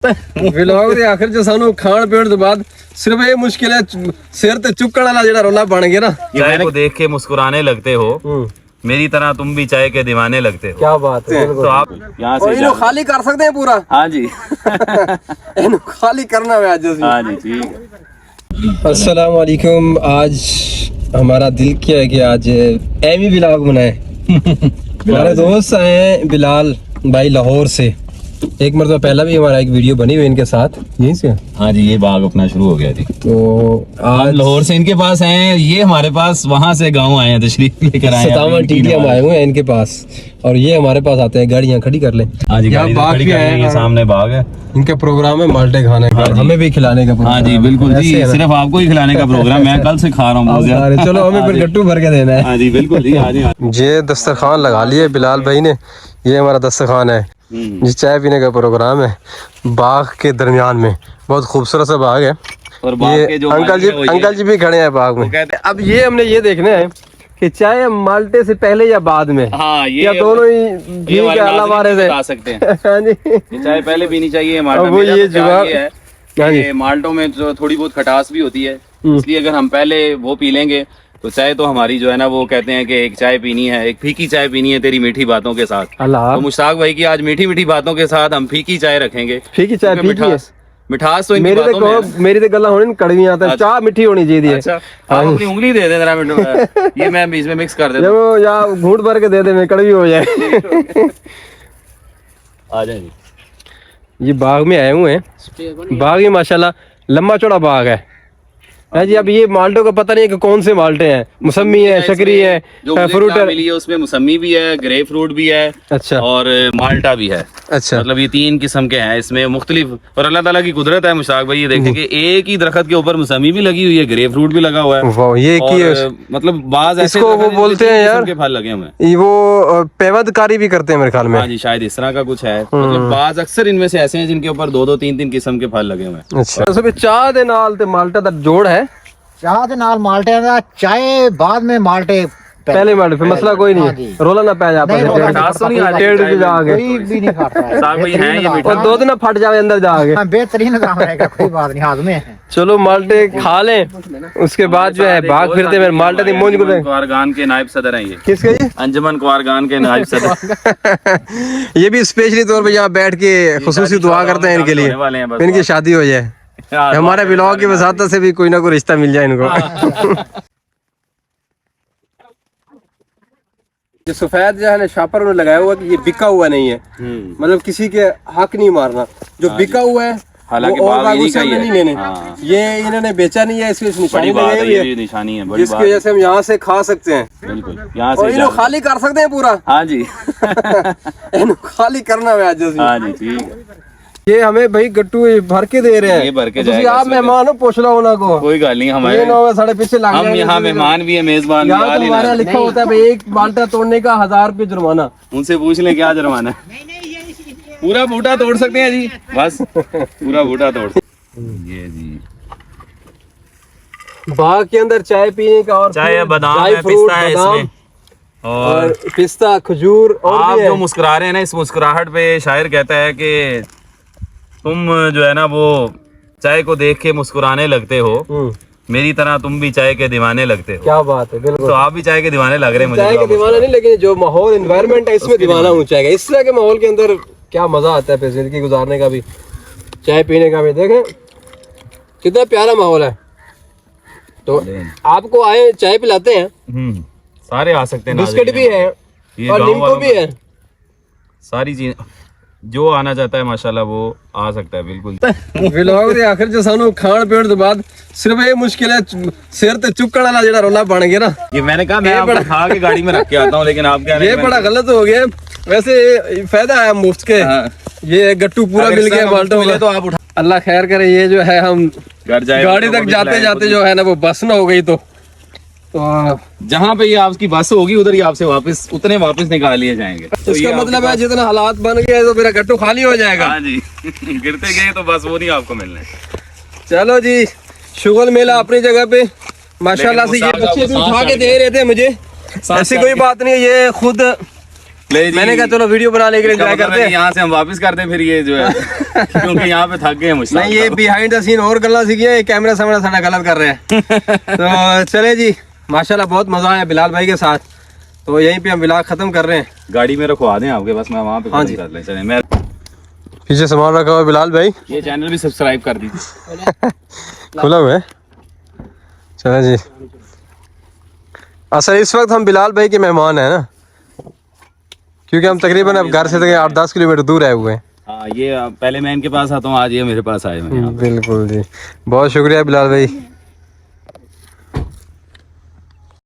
Vlog ਦੇ ਆਖਰ ਚ ਸਾਨੂੰ ਖਾਣ ਪੀਣ ਤੋਂ ਬਾਅਦ सिर्फ ये मुश्किल है सिर ते चुक्कण वाला जेड़ा रोला बन गया ना। चाय को देख के मुस्कुराने लगते हो, मेरी तरह तुम भी चाय के दीवाने लगते हो। क्या बात है। तो आप यहाँ से इन्हों खाली कर सकते हैं पूरा। हाँ जी इन्हों खाली करना है आज। हाँ जी ठीक है। अस्सलाम वालेकुम। आज हमारा दिल किया है कि आज एमी व्लॉग बनाए। हमारे दोस्त आए हैं बिलाल भाई लाहौर से। एक मरतबा पहला भी हमारा एक वीडियो बनी हुई इनके साथ यहीं से। हाँ जी ये बाग अपना शुरू हो गया जी। तो आज लाहौर से इनके पास हैं, ये हमारे पास वहाँ से गाँव आए हैं, तशरीफ लेकर आए हैं। 57 टीडीएम आए हुए हैं इनके पास और ये हमारे पास आते हैं। गाड़ियाँ खड़ी कर ले। हाँ जी गाड़ी बाग भी है, ये सामने बाग है। इनका प्रोग्राम है माल्टे खाने का, हमें भी खिलाने का। हाँ जी बिल्कुल जी, सिर्फ आपको ही खिलाने का प्रोग्राम। मैं कल से खा रहा हूँ। चलो हमें फिर गट्टू भर के देना है। हाँ जी बिल्कुल जी। हाँ जी ये दस्तरखान लगा लिए बिलाल भाई ने। ये हमारा दस्तरखान है जी। चाय पीने का प्रोग्राम है बाग के दरमियान में। बहुत खूबसूरत सा बाग है। और बाग के जो अंकल जी भी खड़े हैं बाग में। अब ये हमने ये देखना है कि चाय माल्टे से पहले या बाद में। हाँ ये या दोनों ही अल्लाह से बता सकते हैं। हाँ जी ये चाय पहले पीनी चाहिए। वो ये जवाब है माल्टों में जो थोड़ी बहुत खटास भी होती है, इसलिए अगर हम पहले वो पी लेंगे तो चाय तो हमारी जो है ना, वो कहते हैं कि एक चाय पीनी है, एक फीकी चाय पीनी है तेरी मीठी बातों के साथ। तो मुश्ताक भाई की आज मीठी मीठी बातों के साथ हम फीकी चाय रखेंगे। फीकी चाय मिठास तो मेरी तो गला होनी कड़वी आता है। चाय मीठी होनी चाहिए। अच्छा आप अपनी उंगली दे दे जरा मिनट, ये मैं बीच में मिक्स कर देता हूं। या घूंट भर के दे दे, मैं कड़वी हो जाए। आ जाए जी। ये बाग में आए हुए हैं। बाग ही माशाल्लाह लंबा चौड़ा बाग है जी। अब ये माल्टों का पता नहीं है कि कौन से माल्टे हैं। मौसमी है, शकरी है, फ्रूट मिली है, उसमें मौसमी भी है, ग्रेप फ्रूट भी है, अच्छा, और माल्टा भी है। अच्छा मतलब ये 3 किस्म के हैं इसमें मुख्तलिफ। और अल्लाह ताला की कुदरत है मुश्ताक भाई, ये देखें कि एक ही दरख्त के ऊपर मौसमी भी लगी हुई है, ग्रेप फ्रूट भी लगा हुआ है। ये मतलब बाज ऐसे वो बोलते हैं यार के फल लगे हुए, वो पेवदकारी भी करते हैं मेरे ख्याल में। हाँ जी शायद इस तरह का कुछ है। मतलब बाज अक्सर इनमें से ऐसे हैं जिनके ऊपर 2-2, 3-3 किस्म के फल लगे हुए हैं। अच्छा चाह दे नाल ते माल्टा दा जोड़ है। चाह दे नाल माल्टे दा चाय बाद में माल्टे पहले माल्टे फिर मसला कोई नहीं। रोला ना पै जा कोई भी नहीं खाता है। और दूध ना फट जावे अंदर जाके। बेहतरीन काम रहेगा, कोई बात नहीं, हाथ में है। चलो माल्टे खा लें, उसके बाद जो है भाग फिरते फिर माल्टे दी मूंज गुले। क्वारगान के नायब सदर हैं ये। किसके जी? अंजुमन क्वारगान के नायब सदर। ये भी स्पेशली तौर पे यहाँ बैठ के खुसूसी दुआ करते हैं इनके लिए, इनकी शादी हो जाए। हमारे ब्लॉग की वसाता से भी कोई ना कोई रिश्ता मिल जाए इनको। ये सफेद जो है ना शापर उन्होंने लगाया हुआ कि ये बिका हुआ नहीं है। मतलब किसी के हक नहीं मारना, जो बिका हुआ है हालांकि नहीं लेने। ये इन्होंने बेचा नहीं है, इसकी निशानी लगाई हुई है, निशानी है, जिसकी वजह से हम यहाँ से खा सकते हैं। बिल्कुल यहाँ से इन्हों खाली कर सकते हैं पूरा। हाँ जी इन्हों खाली करना है आज। हाँ जी ठीक है। ये हमें भाई गट्टू भर के दे रहे हैं। ये भर के जाएगा। आप मेहमान हो, पूछ लो उन्हें को। कोई गल नहीं, हमारे साढ़े पीछे लग हम यहाँ मेहमान भी है, मेजबान भी। यहाँ हमारा लिखा होता है भाई एक माल्टा तोड़ने का 1000 रुपये जुर्माना। उनसे पूछ ले क्या जुर्माना है। पूरा बूटा तोड़ सकते हैं जी, बस पूरा बूटा तोड़। ये जी बाग के अंदर चाय पीने का, और चाय बादाम है, पिस्ता है इसमें, और पिस्ता, खजूर। और आप जो मुस्कुरा रहे हैं ना, इस मुस्कुराहट पे शायर कहता है कि तुम जो है ना वो चाय को देख के मुस्कुराने लगते हो, मेरी तरह तुम भी चाय के दीवाने लगते हो। क्या बात है, बिल्कुल। तो आप भी चाय के दीवाने लग रहे हैं मुझे। चाय के दीवाना नहीं, लेकिन जो माहौल एनवायरनमेंट है इसमें दीवाना हूँ चाय का। इस तरह के माहौल के अंदर क्या मजा आता है फिर जिंदगी गुजारने का भी, चाय पीने का भी। देखें कितना प्यारा माहौल है। तो आपको आए चाय पिलाते हैं, सारे आ सकते हैं, बिस्किट भी है और नींबू भी है, सारी चीज जो आना चाहता है माशाल्लाह वो आ सकता है। बिल्कुल व्लॉग दे आखिर च सानू खान पीण तो बाद सिर्फ ये मुश्किल है सिर ते चुक्कण वाला जेड़ा रोला बन गया ना। ये मैंने कहा मैं आपको खा के गाड़ी में रख के आता हूँ, लेकिन आप कह रहे हैं ये बड़ा गलत हो गया। वैसे फायदा है मुफ्त के। ये गट्टू पूरा मिल गया माल्टो में, तो आप उठा। अल्लाह खैर करे। ये जो है हम घर जाए गाड़ी तक जाते जाते जो है ना वो बस ना हो गई तो जहाँ पे ये आपकी बस होगी उधर ही आपसे वापस निकाल लिए जाएंगे। तो इसका मतलब है जितना हालात बन गए तो मेरा गट्टू खाली हो जाएगा। हाँ जी गिरते गए तो बस वो नहीं आपको मिलने। चलो जी, शुगल मेला अपनी जगह पे माशाल्लाह से। ये बच्चे भी उठा के दे रहे थे मुझे, ऐसी कोई बात नहीं है। ये खुद ले जी। मैंने कहा चलो वीडियो बनाने के लिए एंजॉय करते हैं। यहाँ से हम वापस करते हैं फिर ये जो है क्योंकि यहाँ पे थक गए हैं मुश्ताक नहीं, ये साहब। बिहाइंड द सीन और गल्ला सीखी है, कैमरा सामने सारा गलत कर रहे हैं। तो चले जी, माशाल्लाह बहुत मजा आया बिलाल भाई के साथ। तो यहीं पे हम व्लॉग खत्म कर रहे हैं। गाड़ी में रखवा दें आपके पास, मैं वहाँ पे हाँ जी। कर ले चले। मैं पीछे सामान रखा हुआ बिलाल भाई, ये चैनल भी सब्सक्राइब कर दीजिए। खुला हुआ है। चलो जी, असल इस वक्त हम बिलाल भाई के मेहमान हैं ना, क्योंकि हम तकरीबन अब घर से 8-10 किलोमीटर दूर आए हुए हैं। हाँ, ये पहले मैं इनके पास आता हूँ, आज ये मेरे पास आए हुए हैं। बिल्कुल जी, बहुत शुक्रिया बिलाल भाई।